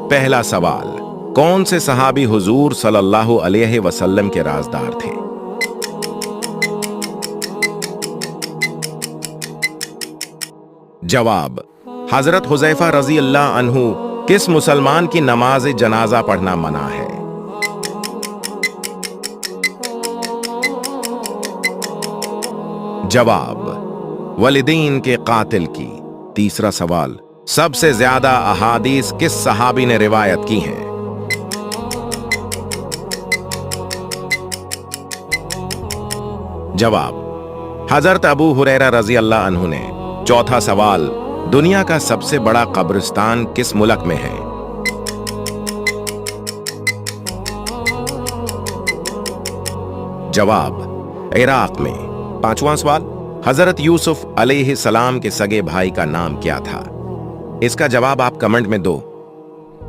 پہلا سوال، کون سے صحابی حضور صلی اللہ علیہ وسلم کے رازدار تھے؟ جواب، حضرت حذیفہ رضی اللہ عنہ۔ کس مسلمان کی نماز جنازہ پڑھنا منع ہے؟ جواب، والدین کے قاتل کی۔ تیسرا سوال، سب سے زیادہ احادیث کس صحابی نے روایت کی ہیں؟ جواب، حضرت ابو ہریرہ رضی اللہ عنہ نے۔ چوتھا سوال، دنیا کا سب سے بڑا قبرستان کس ملک میں ہے؟ جواب، عراق میں۔ پانچواں سوال، حضرت یوسف علیہ السلام کے سگے بھائی کا نام کیا تھا؟ اس کا جواب آپ کمنٹ میں دو۔